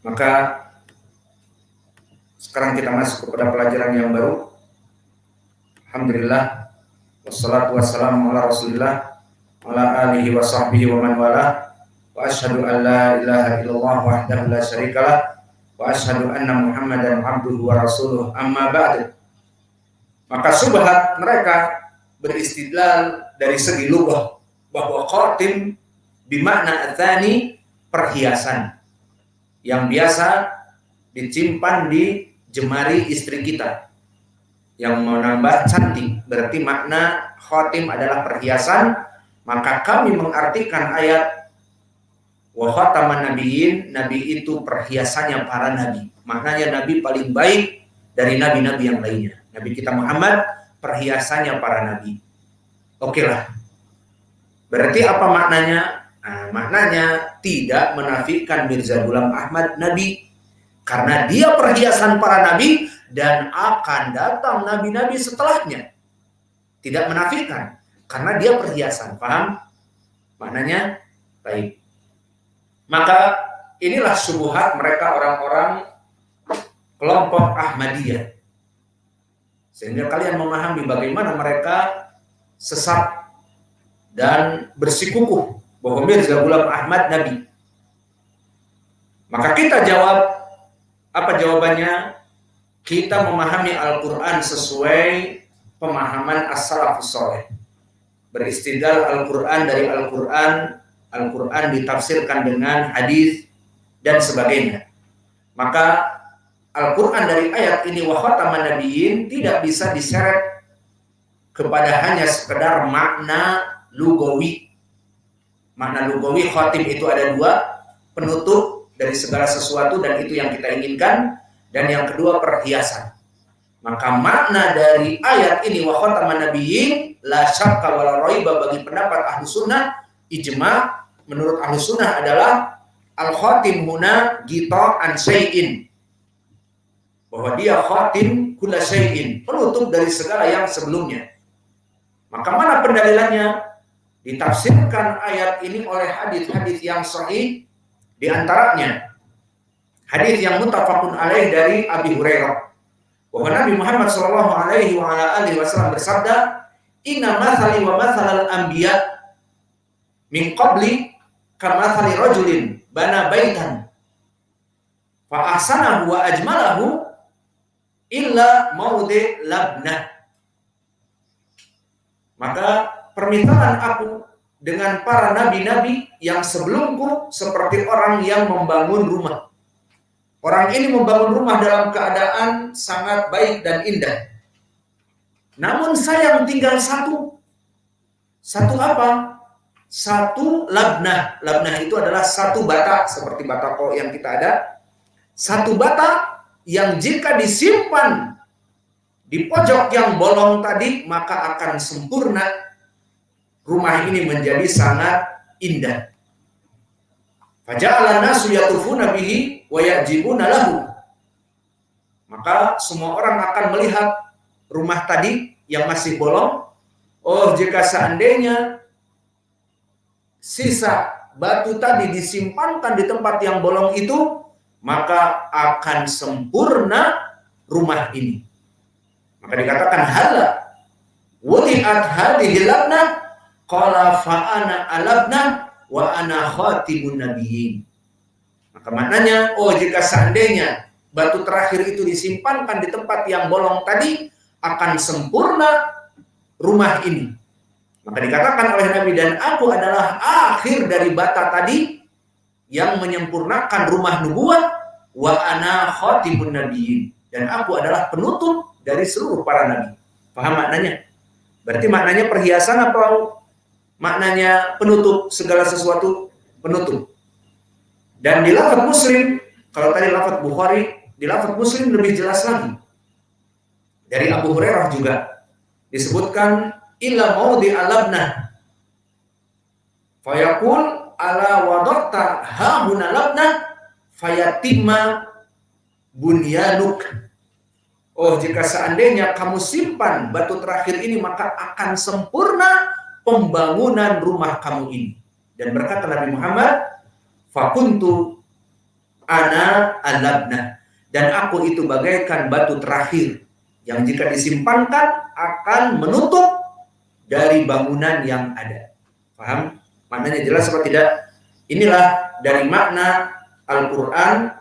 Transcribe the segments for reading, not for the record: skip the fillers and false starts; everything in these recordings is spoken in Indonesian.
Maka sekarang kita masuk kepada pelajaran yang baru. Alhamdulillah, wassalatu wassalamu ala rasulillah ala alihi wa sahbihi wa man wala, wa asyhadu an la ilaha illallah wahdahu la syarikalah, wa asyhadu anna muhammadan abduhu wa rasuluh, amma ba'du. Maka subhat mereka beristidlal dari segi lughah bahwa khatim bimakna atsani, perhiasan yang biasa disimpan di jemari istri kita yang menambah cantik, berarti makna khatim adalah perhiasan. Maka kami mengartikan ayat wa khataman nabiyyin, nabi itu perhiasannya para nabi, maknanya nabi paling baik dari nabi-nabi yang lainnya. Nabi kita Muhammad perhiasannya para nabi. Oke lah, berarti apa maknanya? Nah, maknanya tidak menafikan Mirza Ghulam Ahmad nabi, karena dia perhiasan para nabi dan akan datang nabi-nabi setelahnya. Tidak menafikan, karena dia perhiasan. Paham maknanya? Baik. Maka inilah syubhat mereka orang-orang kelompok Ahmadiyah, sehingga kalian memahami bagaimana mereka sesat dan bersikukuh bahwa Mirza Ghulam Ahmad nabi. Maka kita jawab, apa jawabannya? Kita memahami Al-Quran sesuai pemahaman as-salafus saleh. Beristidlal Al-Quran dari Al-Quran, Al-Quran ditafsirkan dengan hadis dan sebagainya. Maka Al-Quran dari ayat ini wa khataman nabiyyin tidak bisa diseret kepada hanya sekedar makna lugawi. Makna lugawi khatim itu ada dua, penutup dari segala sesuatu dan itu yang kita inginkan, dan yang kedua perhiasan. Maka makna dari ayat ini wa khataman nabiyyin la syakka wa la raiba bagi pendapat ahlu sunnah ijma, menurut ahlu sunnah adalah al-khatim huna gita an syai'in, bahwa dia khatim kulla syai'in, penutup dari segala yang sebelumnya. Maka mana pendalilannya? Ditafsirkan ayat ini oleh hadis-hadis yang sahih, di antaranya hadis yang muttafaqun alaih dari Abi Hurairah, bahwa Nabi Muhammad sallallahu alaihi wa ala alihi wasallam bersabda, "Inna mathali wa mathalal anbiya min qabli kamathali rajulin bana baitan fa ahsanahu wa ajmalahu illa maudi labnah." Maka permintaan aku dengan para nabi-nabi yang sebelumku seperti orang yang membangun rumah. Orang ini membangun rumah dalam keadaan sangat baik dan indah. Namun sayang tinggal satu. Satu apa? Satu labnah. Labnah itu adalah satu bata, seperti batako yang kita ada. Satu bata yang jika disimpan di pojok yang bolong tadi, maka akan sempurna. Rumah ini menjadi sangat indah. Faja'ala nasu yatufuna bihi wa ya'jibuna lahu. Maka semua orang akan melihat rumah tadi yang masih bolong. Oh, jika seandainya sisa batu tadi disimpankan di tempat yang bolong itu, maka akan sempurna rumah ini. Maka dikatakan hala wudi'at hadhihi labna qala fa ana alabna wa ana khatimun nabiyyin. Maka maknanya, oh jika seandainya batu terakhir itu disimpankan di tempat yang bolong tadi, akan sempurna rumah ini. Maka dikatakan oleh Nabi, dan aku adalah akhir dari bata tadi yang menyempurnakan rumah nubuat, wa ana khatimun nabiyyin, dan aku adalah penutup dari seluruh para nabi. Paham maknanya? Berarti maknanya perhiasan atau maknanya penutup segala sesuatu, penutup. Dan di lafaz Muslim, kalau tadi lafaz Bukhari, di lafaz Muslim lebih jelas lagi. Dari Abu Hurairah juga disebutkan illa maudi alabna fayaqul ala wadaqta hauna labna fayatimma bunyanuk. Oh, jika seandainya kamu simpan batu terakhir ini, maka akan sempurna pembangunan rumah kamu ini. Dan berkata Nabi Muhammad, fakuntu ana al-labnah, dan aku itu bagaikan batu terakhir yang jika disimpankan akan menutup dari bangunan yang ada. Paham? Maknanya jelas apa tidak? Inilah dari makna Al-Quran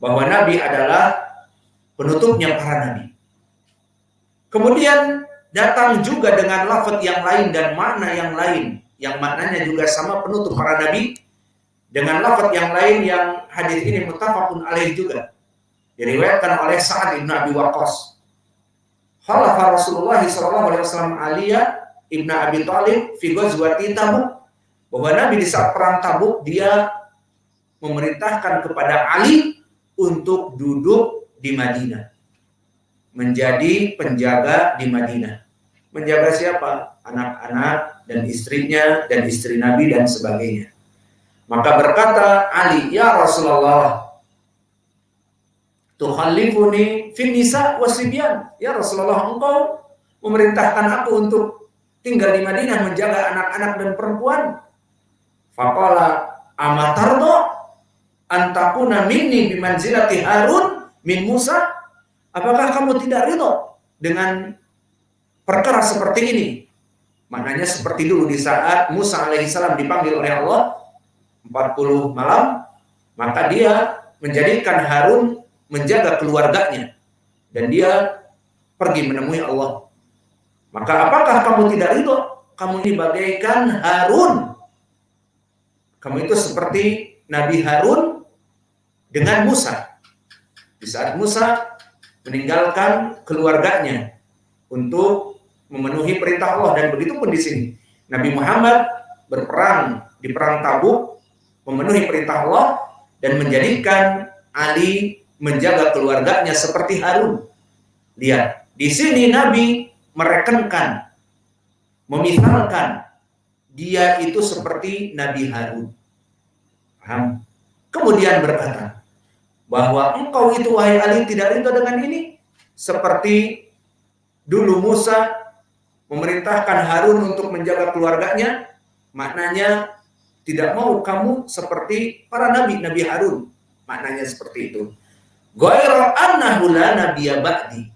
bahwa Nabi adalah penutupnya para nabi. Kemudian datang juga dengan lafaz yang lain dan makna yang lain, yang maknanya juga sama penutup para nabi, dengan lafaz yang lain yang hadis ini muttafaqun alaih juga. Diriwayatkan oleh Sa'ad bin Abi Waqqas. Khalafa Rasulullah SAW Aliyah ibn Abi Thalib fi ghazwati Tabuk, bahwa Nabi di saat perang Tabuk dia memerintahkan kepada Ali untuk duduk di Madinah, menjadi penjaga di Madinah. Menjaga siapa? Anak-anak dan istrinya dan istri Nabi dan sebagainya. Maka berkata Ali, ya Rasulullah, tukhallifuni fin nisa wasibyan. Ya Rasulullah, engkau memerintahkan aku untuk tinggal di Madinah menjaga anak-anak dan perempuan. Faqala amatardo antakuna minni bimanzilati Harun min Musa. Apakah kamu tidak ridho dengan perkara seperti ini? Maknanya seperti dulu di saat Musa alaihissalam dipanggil oleh Allah 40 malam, maka dia menjadikan Harun menjaga keluarganya dan dia pergi menemui Allah. Maka apakah kamu tidak ridho? Kamu ini bagaikan Harun. Kamu itu seperti Nabi Harun dengan Musa. Di saat Musa meninggalkan keluarganya untuk memenuhi perintah Allah, dan begitu pun di sini Nabi Muhammad berperang di perang Tabuk, memenuhi perintah Allah dan menjadikan Ali menjaga keluarganya seperti Harun. Lihat, di sini Nabi merekenkan, memisalkan dia itu seperti Nabi Harun. Paham? Kemudian berkata bahwa engkau itu wahai Ali tidak ridho dengan ini, seperti dulu Musa memerintahkan Harun untuk menjaga keluarganya. Maknanya tidak mau kamu seperti para nabi, Nabi Harun. Maknanya seperti itu. Ghairu annahu la nabiyya ba'di.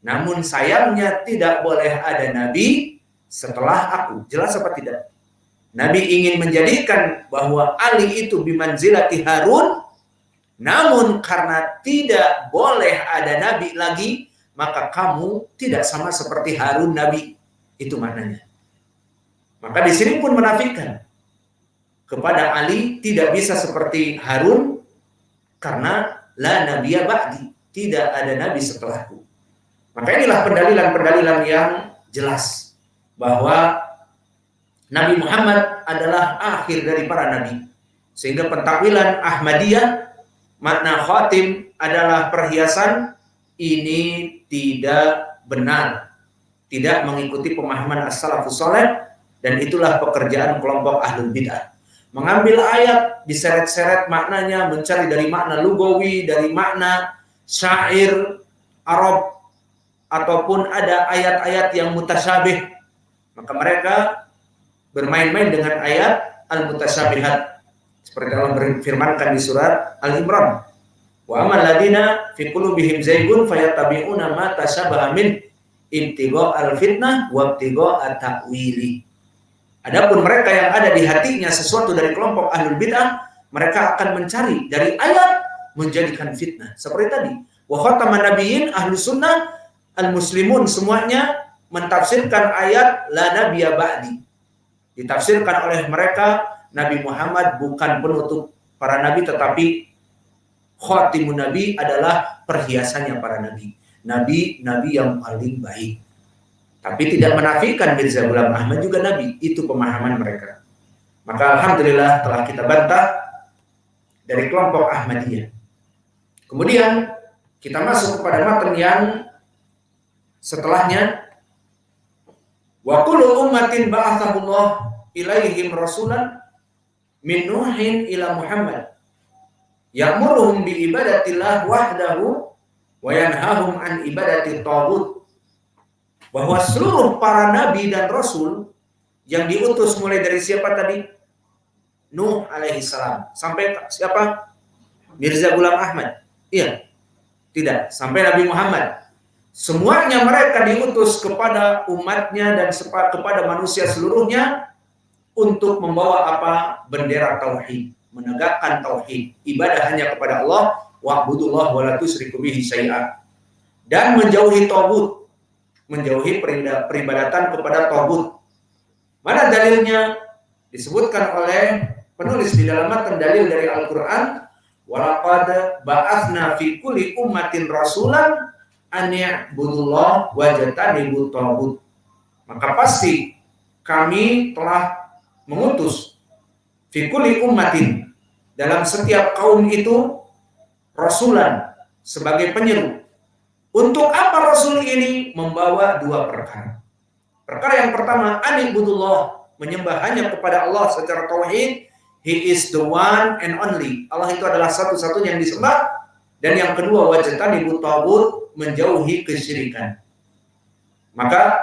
Namun sayangnya tidak boleh ada nabi setelah aku. Jelas apa tidak? Nabi ingin menjadikan bahwa Ali itu bimanzilati Harun, namun karena tidak boleh ada nabi lagi, maka kamu tidak sama seperti Harun nabi. Itu maknanya. Maka di sini pun menafikan kepada Ali tidak bisa seperti Harun karena la nabiyya ba'di, tidak ada nabi setelahku. Maka inilah pendalilan-pendalilan yang jelas bahwa Nabi Muhammad adalah akhir dari para nabi. Sehingga pentakwilan Ahmadiyah, makna khatim adalah perhiasan, ini tidak benar. Tidak mengikuti pemahaman as-salafus saleh, dan itulah pekerjaan kelompok ahlul bid'ah. Mengambil ayat, diseret-seret maknanya, mencari dari makna lugawi, dari makna syair Arab, ataupun ada ayat-ayat yang mutasyabih. Maka mereka bermain-main dengan ayat al-mutasyabihat. Seperti Allah berfirmankan di surat Al-Imran. Wa amal ladina fi qulubihim zaygun fayattabi'una ma tashabaha min ibtigha'al fitnah wa ibtigha'at ta'wili. Adapun mereka yang ada di hatinya sesuatu dari kelompok ahlul bid'ah, mereka akan mencari dari ayat menjadikan fitnah. Seperti tadi, wa khataman nabiyyin ahlus sunnah al-muslimun, semuanya mentafsirkan ayat la nabiyya ba'di. Ditafsirkan oleh mereka Nabi Muhammad bukan penutup para nabi, tetapi khatimun nabi adalah perhiasannya para nabi. Nabi yang paling baik. Tapi tidak menafikan Mirza Ghulam Ahmad juga nabi. Itu pemahaman mereka. Maka alhamdulillah telah kita bantah dari kelompok Ahmadiyah. Kemudian kita masuk kepada matan yang setelahnya. Wa kullu ummatin ba'athahullah ilaihim rasulan min Nuhin ila Muhammad ya'muruhum bi ibadatillah wahdahu wa yanhahum an ibadati taghut. Bahwa seluruh para nabi dan rasul yang diutus mulai dari siapa tadi? Nuh alaihissalam sampai siapa? Mirza Ghulam Ahmad. Iya. Tidak, sampai Nabi Muhammad. Semuanya mereka diutus kepada umatnya dan kepada manusia seluruhnya untuk membawa apa? Bendera tauhid, menegakkan tauhid, ibadah hanya kepada Allah, wa'budullah wa la tusyriku bihi syai'a. Dan menjauhi tagut, menjauhi peribadatan kepada tagut. Mana dalilnya? Disebutkan oleh penulis di dalam matan dalil dari Al-Qur'an, walaqad ba'atsna fi kulli ummatin rasulan an ya'budullah wajtanibut tagut. Maka pasti kami telah mengutus fi kulli ummatin, dalam setiap kaum itu, rasulan, sebagai penyeru. Untuk apa rasul ini? Membawa dua perkara. Perkara yang pertama, an ya'budullah, menyembah hanya kepada Allah secara tauhid. He is the one and only. Allah itu adalah satu-satunya yang disembah. Dan yang kedua, wajtanibut tagut, menjauhi kesyirikan. Maka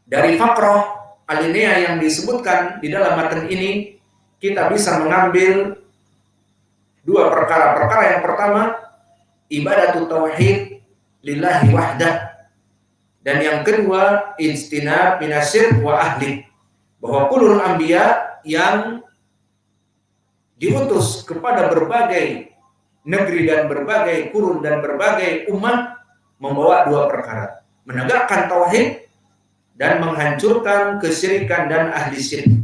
dari fakrah alinea yang disebutkan di dalam matan ini, kita bisa mengambil dua perkara. Perkara yang pertama, ibadatut tauhid lillahi wahdah. Dan yang kedua, istinab minasyirk wa ahli. Bahwa kulul anbiya yang diutus kepada berbagai negeri dan berbagai kurun dan berbagai umat membawa dua perkara: menegakkan tauhid dan menghancurkan kesyirikan dan ahli syirik.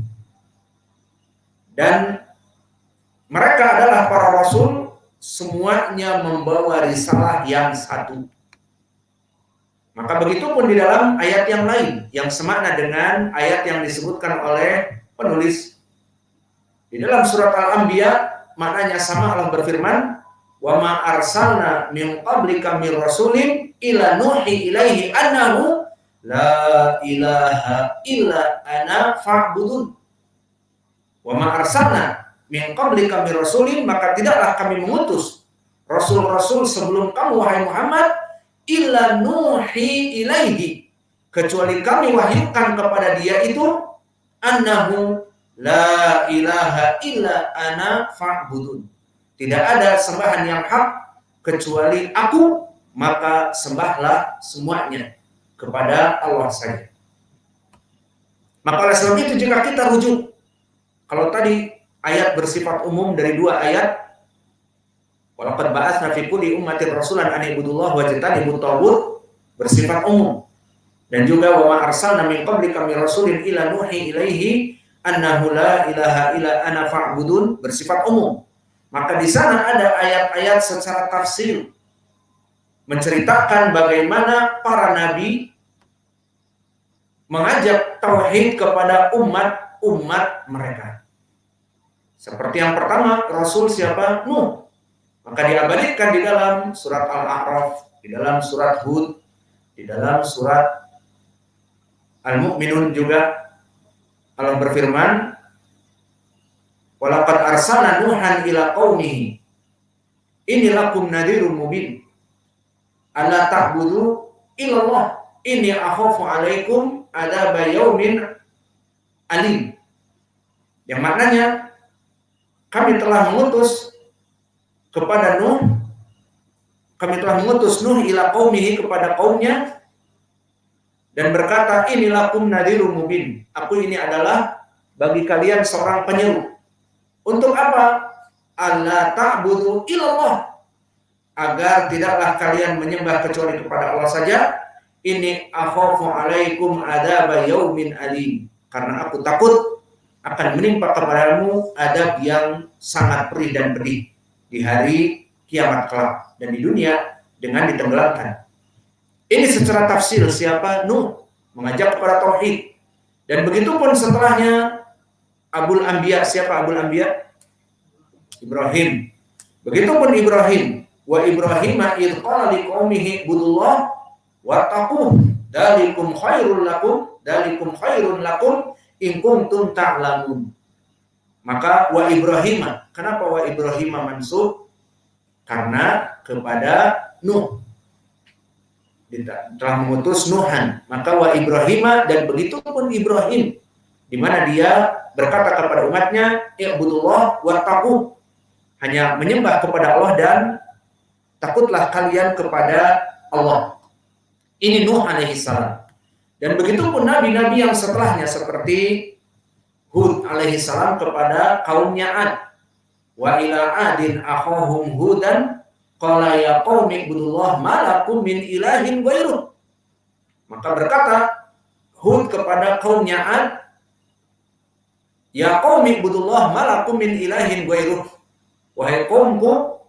Dan mereka adalah para rasul, semuanya membawa risalah yang satu. Maka begitu pun di dalam ayat yang lain yang semakna dengan ayat yang disebutkan oleh penulis. Di dalam surat Al-Anbiya maknanya sama. Allah berfirman, "Wa ma arsalna min qablika mir rasulin ila nuhi ilaihi annahu la ilaha illa ana fa'budun." Wa ma arsalna min qablika mir rasulin, maka tidaklah kami mengutus rasul-rasul sebelum kamu wahai Muhammad, illa nuhi ilaihi, kecuali kami wahyukan kepada dia itu annahu la ilaha illa ana fa'budun, tidak ada sembahan yang hak kecuali aku, maka sembahlah semuanya kepada Allah saja. Maka oleh sebab itu jika kita rujuk, kalau tadi ayat bersifat umum dari dua ayat, walaqad ba'atsna fi kulli ummatin rasulan an ibudullah wajtanibut tagut, bersifat umum. Dan juga wa ma arsalna min qablika mir rasulin ila nuhi ilaihi annahu la ilaha illa ana fa'budun, bersifat umum. Maka di sana ada ayat-ayat secara tafsir menceritakan bagaimana para nabi mengajak tauhid kepada umat mereka. Seperti yang pertama, rasul siapa? Nuh. Maka diabadikan di dalam surat Al-A'raf, di dalam surat Hud, di dalam surat Al-Mu'minun juga Allah berfirman, walaqad arsalna nuhan ila qaumihi inni lakum nadhirun mubin alla ta'budu illallah inni akhafu alaikum adzab yaumin alim. Yang maknanya kami telah mengutus kepada Nuh, kami telah mengutus Nuh ila qaumihi, kepada kaumnya, dan berkata, inilakum nadhirun mubin, aku ini adalah bagi kalian seorang penyeru. Untuk apa? Alla ta'budu illallah, agar tidaklah kalian menyembah kecuali kepada Allah saja. Ini akhafu alaikum adzab yaumin alim, karena aku takut akan menimpa kepadamu adab yang sangat perih dan pedih di hari kiamat kelak dan di dunia dengan ditenggelamkan. Ini secara tafsir siapa? Nuh, mengajak kepada tauhid. Dan begitu pun setelahnya Abul Anbiya. Siapa Abul Anbiya? Ibrahim. Begitu pun Ibrahim. Wa Ibrahima idh qala liqaumihi budullah wattaqu dalikum khairul lakum in kuntum ta'lamun. Maka wa Ibrahima. Kenapa wa Ibrahima mansub? Karena kepada Nuh telah mengutus Nuhan, maka wa Ibrahima, dan begitu pun Ibrahim, di mana dia berkata kepada umatnya, i'budullah wattaqu, hanya menyembah kepada Allah dan takutlah kalian kepada Allah. Ini Nuh alaihi salam. Dan begitu pun nabi-nabi yang setelahnya seperti Hud alaihi salam kepada kaumnya Ad. Wa ila adin akhahum hudan qala ya qaumi ibudullah ma lakum min ilahin ghairuh. Maka berkata Hud kepada kaumnya Ad, ya qaumi ibudullah ma lakum min ilahin ghairuh. Wahai kaumku,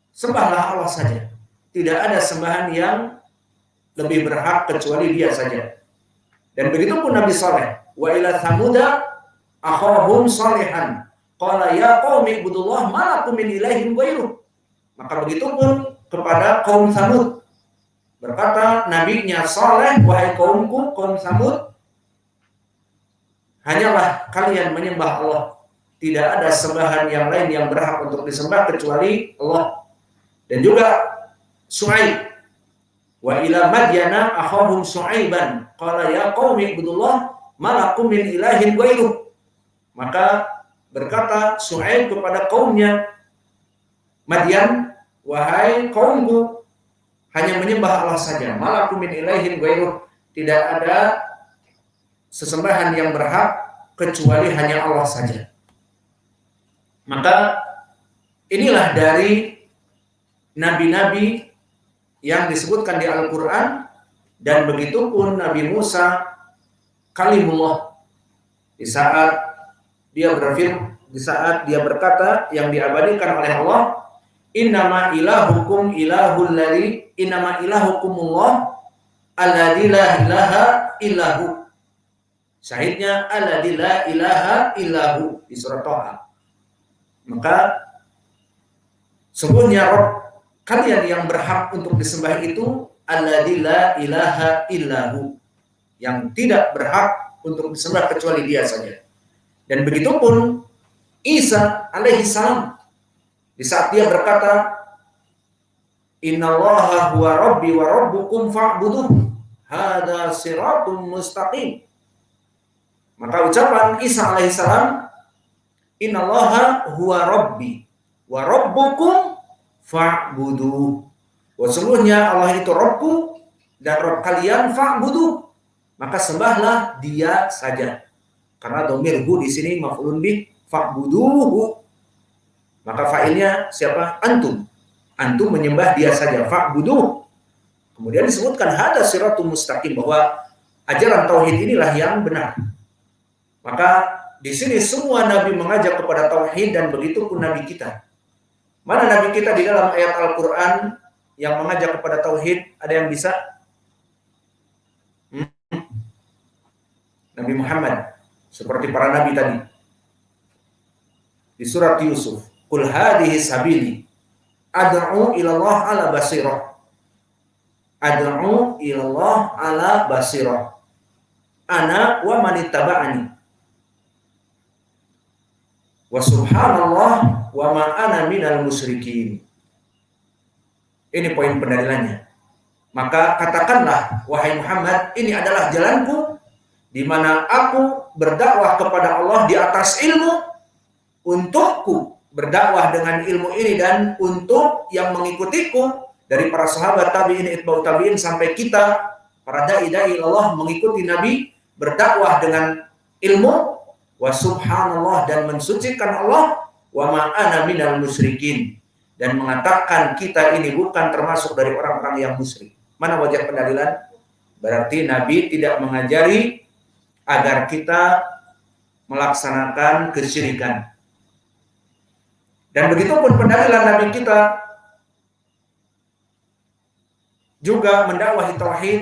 sembahlah Allah saja. Tidak ada sembahan yang lebih berhak kecuali Dia saja. Dan begitu pun Nabi Saleh, wa ila thamuda akhahum salihan qala ya qaumi ibudullah ma lakum min ilahin ghairuh. Maka begitu pun kepada kaum Tsamud, berkata nabinya Saleh, wahai kaumku, kaum Tsamud, hanyalah kalian menyembah Allah. Tidak ada sembahan yang lain yang berhak untuk disembah kecuali Allah. Dan juga Syuaib, wa ila madyana akhahum Syuaiban qala ya qaumi ibudullah ma lakum min ilahin ghairuh. Maka berkata Syuaib kepada kaumnya Madyan, wahai kaumku, hanya menyembah Allah saja. Ma lakum min ilahin ghairuh. Tidak ada sesembahan yang berhak kecuali hanya Allah saja. Maka inilah dari nabi-nabi yang disebutkan di Al-Quran, dan begitu pun Nabi Musa kalimullah, di saat dia berkata yang diabadikan oleh Allah, innama ilahukum ilahul ladzi innama ilahukumullah alladzi la ilaha illahu. Syahidnya alladzi la ilaha illahu di surat Thaha. Maka sungguhnya Rabb kalian yang berhak untuk disembah itu alladzi la ilaha illahu, yang tidak berhak untuk disembah kecuali Dia saja. Dan begitu pun Isa alaihi salam, di saat dia berkata innallaha huwa rabbi wa rabbukum fa'buduh hadza siratun mustaqim. Maka ucapan Isa alaihi salam, innallaha huwa rabbi wa rabbukum fa'buduh. Sesungguhnya Allah itu Rabbku dan Rabb kalian fa'buduh. Maka sembahlah Dia saja. Karena dhamir hu di sini maf'ulun bih fa'buduhu. Maka fa'ilnya siapa? Antum. Antum menyembah Dia saja, fa'buduh. Kemudian disebutkan hada siratul mustaqim, bahwa ajaran tauhid inilah yang benar. Maka di sini semua nabi mengajak kepada tauhid, dan begitu pun nabi kita. Mana nabi kita di dalam ayat Al-Qur'an yang mengajak kepada tauhid? Ada yang bisa? Nabi Muhammad, seperti para nabi tadi. Di surat Yusuf, qul hadhihi sabili ad'u ila Allah ala basirah. Ad'u ila Allah ala basirah. Ana wa man ittaba'ani. Wa subhanallah wa ma ana minal musyrikin. Ini poin pendalilannya. Maka katakanlah, wahai Muhammad, ini adalah jalanku, di mana aku berdakwah kepada Allah di atas ilmu, untukku berdakwah dengan ilmu ini, dan untuk yang mengikutiku dari para sahabat tabi'in, itba'ut tabi'in, sampai kita para dai-dai Allah mengikuti Nabi, berdakwah dengan ilmu, wa subhanallah, dan mensucikan Allah, wa ma ana minal musyrikin, dan mengatakan kita ini bukan termasuk dari orang-orang yang musyrik. Mana wajah pendalilan? Berarti Nabi tidak mengajari agar kita melaksanakan kesyirikan. Dan begitu pun pendalilan Nabi kita juga mendakwahi tauhid.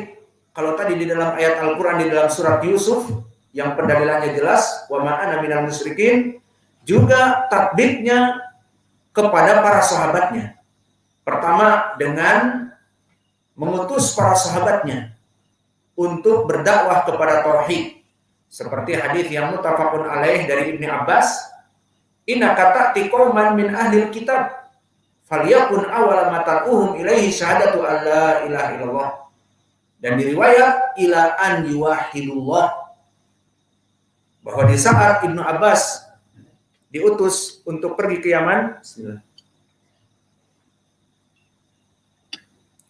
Kalau tadi di dalam ayat Al-Quran, di dalam surat Yusuf, yang pendalilannya jelas, wa ma ana minal musyrikin, juga tatbiknya kepada para sahabatnya. Pertama dengan mengutus para sahabatnya untuk berdakwah kepada tauhid, seperti hadis yang muttafaqun alaih dari Ibnu Abbas, inna kata'ti qauman min ahlil kitab falyakun awwala ma tad'uhum ilaihi syahadatu alla ilaha illallah. Dan di riwayat ila an yuwahhidullah, bahwa di saat Ibnu Abbas diutus untuk pergi ke Yaman,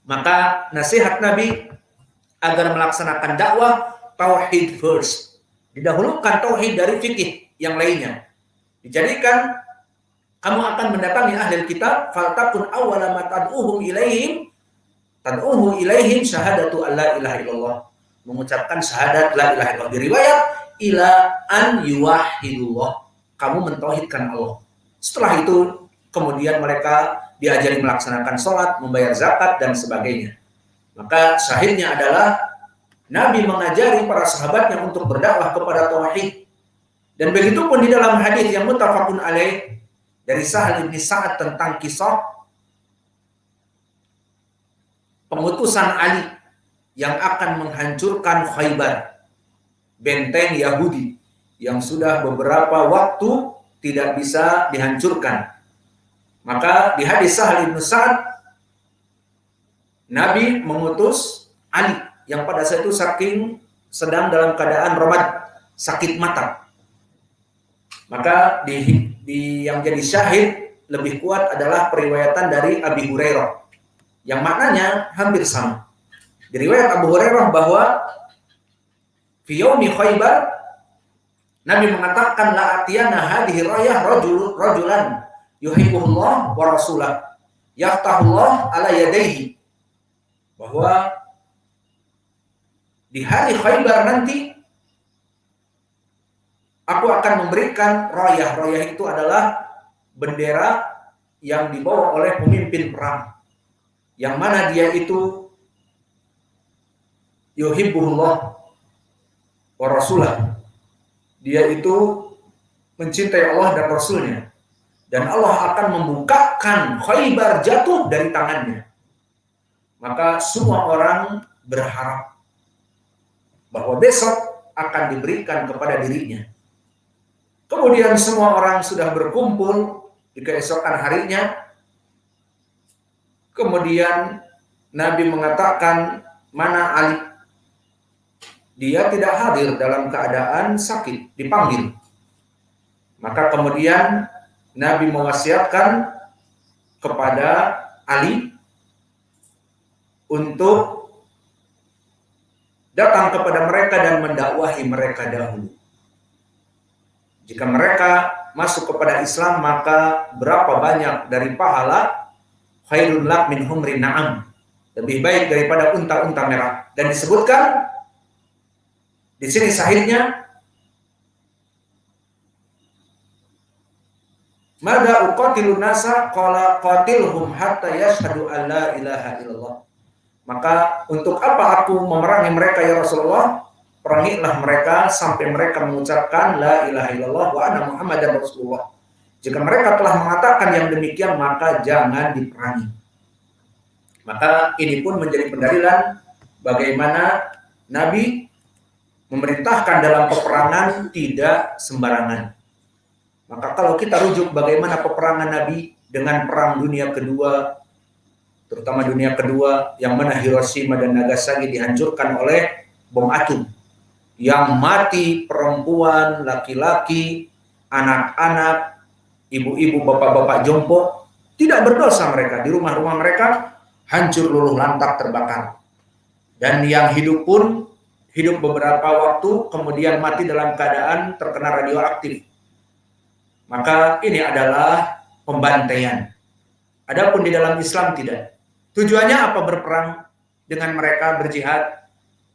Maka nasihat Nabi agar melaksanakan dakwah tauhid first. Didahulukan tauhid dari fikih yang lainnya. Dijadikan kamu akan mendatangi ahli kitab, faltakun awwala ma tad'uhum ilaihim syahadatu alla ilaha illallah. Mengucapkan syahadat la ilaha illallah. Diriwayat ila an yuwahhidullah. Kamu mentauhidkan Allah. Setelah itu kemudian mereka diajari melaksanakan sholat, membayar zakat dan sebagainya. Maka syahidnya adalah Nabi mengajari para sahabatnya untuk berdakwah kepada tauhid. Dan begitu pun di dalam hadis yang muttafaqun alaih dari Sahal bin Sa'ad tentang kisah pengutusan Ali yang akan menghancurkan Khaybar, benteng Yahudi yang sudah beberapa waktu tidak bisa dihancurkan. Maka di hadis Sahal bin Sa'ad, Nabi mengutus Ali yang pada saat itu sedang dalam keadaan ramad, sakit mata. Maka yang jadi syahid lebih kuat adalah periwayatan dari Abi Hurairah yang maknanya hampir sama. Di riwayat Abu Hurairah bahwa fi yaumi Khaybar Nabi mengatakan la atiyana hadhihi rayah rajulan yuhibbullah wa rasulah yaftahullah ala yadayhi, bahwa di hari Khaybar nanti aku akan memberikan rayah. Rayah itu adalah bendera yang dibawa oleh pemimpin perang, yang mana dia itu yuhibbullah wa rasulah. Dia itu mencintai Allah dan Rasulnya. Dan Allah akan membukakan Khaybar jatuh dari tangannya. Maka semua orang berharap bahwa besok akan diberikan kepada dirinya. Kemudian semua orang sudah berkumpul di keesokan harinya. Kemudian Nabi mengatakan, mana Ali? Dia tidak hadir dalam keadaan sakit, dipanggil. Maka kemudian Nabi mewasiatkan kepada Ali untuk datang kepada mereka dan mendakwahi mereka dahulu. Jika mereka masuk kepada Islam, maka berapa banyak dari pahala khairun lak min humrin na'am, lebih baik daripada unta-unta merah. Dan disebutkan di sini sahihnya, mada uqatilun nasa qala qatilhum hatta yashhadu an la ilaha illallah. Maka untuk apa aku memerangi mereka ya Rasulullah? Perangilah mereka sampai mereka mengucapkan la ilaha illallah wa anna muhammadar rasulullah. Jika mereka telah mengatakan yang demikian, maka jangan diperangi. Maka ini pun menjadi pendalilan bagaimana Nabi memerintahkan dalam peperangan tidak sembarangan. Maka kalau kita rujuk bagaimana peperangan Nabi dengan perang dunia kedua, terutama dunia kedua yang mana Hiroshima dan Nagasaki dihancurkan oleh bom atom, yang mati perempuan, laki-laki, anak-anak, ibu-ibu, bapak-bapak jompo, tidak berdosa mereka. Di rumah-rumah mereka hancur luluh lantak terbakar. Dan yang hidup pun hidup beberapa waktu, kemudian mati dalam keadaan terkena radioaktif. Maka ini adalah pembantaian. Adapun di dalam Islam tidak. Tujuannya apa berperang dengan mereka, berjihad?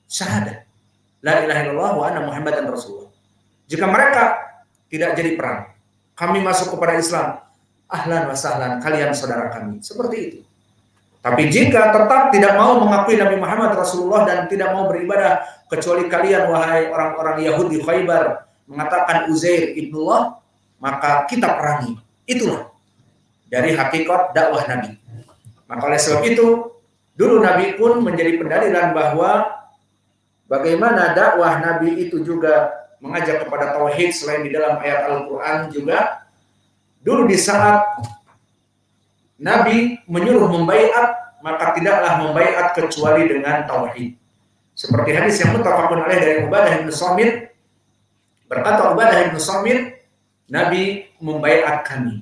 Syahadat. La ilaha illallah wa anna muhammadan rasulullah. Jika mereka tidak jadi perang, kami masuk kepada Islam, ahlan wa sahlan, kalian saudara kami. Seperti itu. Tapi jika tetap tidak mau mengakui Nabi Muhammad Rasulullah dan tidak mau beribadah kecuali kalian, wahai orang-orang Yahudi Khaybar, mengatakan Uzair ibnullah, maka kita perangi. Itulah dari hakikat dakwah Nabi. Maka oleh sebab itu, dulu Nabi pun menjadi pendalilan bahwa bagaimana dakwah Nabi itu juga mengajak kepada tauhid selain di dalam ayat Al-Quran juga. Dulu di saat Nabi menyuruh membaiat, maka tidaklah membaiat kecuali dengan tauhid. Seperti hadis yang muttafaqun alaih dari Ubadah bin Samit, berkata Ubadah bin Samit, Nabi membaiat kami.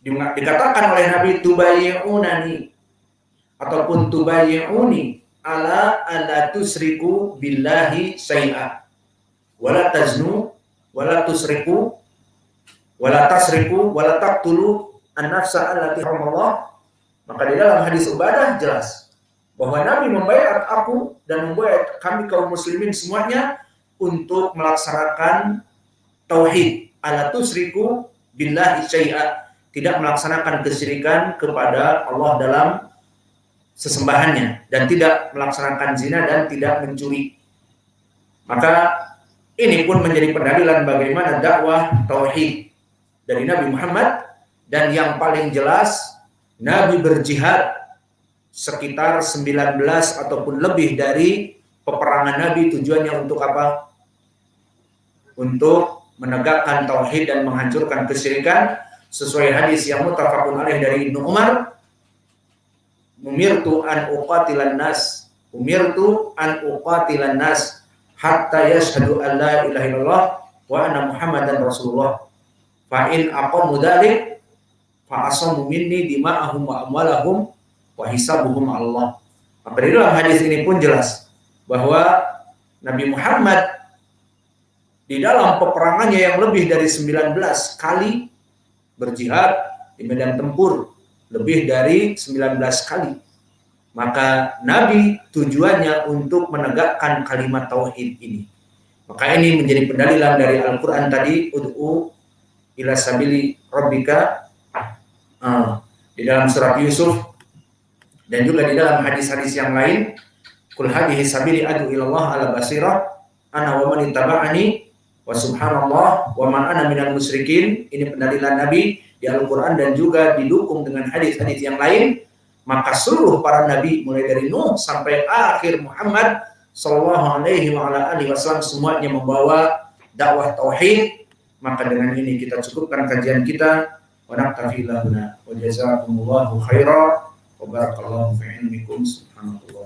Dikatakan oleh Nabi, tubayi'unani, ataupun tubayyi'uni ala alla tusriku billahi syai'a wala taznu wala tusriku wala tasriku wala taqtulu an-nafsa allati haramallah. Maka di dalam hadis Ubadah jelas bahwa Nabi membaiat aku dan membaiat kami kaum muslimin semuanya untuk melaksanakan tauhid, ala tusriku billahi syai'a, tidak melaksanakan kesyirikan kepada Allah dalam sesembahannya, dan tidak melaksanakan zina dan tidak mencuri. Maka ini pun menjadi pendalilan bagaimana dakwah tauhid dari Nabi Muhammad. Dan yang paling jelas, Nabi berjihad sekitar 19 ataupun lebih dari peperangan Nabi. Tujuannya untuk apa? Untuk menegakkan tauhid dan menghancurkan kesyirikan, sesuai hadis yang muttafaqun alaih dari Ibnu Umar, umirtu an uqatilan nas hatta yashhadu an la ilaha illallah wa anna muhammadan rasulullah fa in aqamu dzalik fa asamu minni dima'ahum wa amwalahum wa hisabuhum Allah. Maka di dalam hadis ini pun jelas bahwa Nabi Muhammad di dalam peperangannya yang lebih dari 19 kali berjihad di medan tempur, lebih dari 19 kali. Maka Nabi tujuannya untuk menegakkan kalimat tauhid ini. Maka ini menjadi pendalilan dari Al-Quran tadi, ud'u ila sabili rabbika, di dalam surat Yusuf, dan juga di dalam hadis-hadis yang lain, kul hadhihi sabili ad'u ilallah ala basirah ana wa man ittaba'ani wa subhanallah wa man ana minal musyrikin. Ini pendalilan Nabi di Al-Quran dan juga didukung dengan hadis-hadis yang lain. Maka seluruh para nabi mulai dari Nuh sampai akhir Muhammad sallallahu alaihi wa ala alihi wasallam semuanya membawa dakwah tauhid. Maka dengan ini kita cukupkan kajian kita. Wa naktafi lahuna wa jazakumullahu khairan wa barakallahu fi ilmikum subhanallah.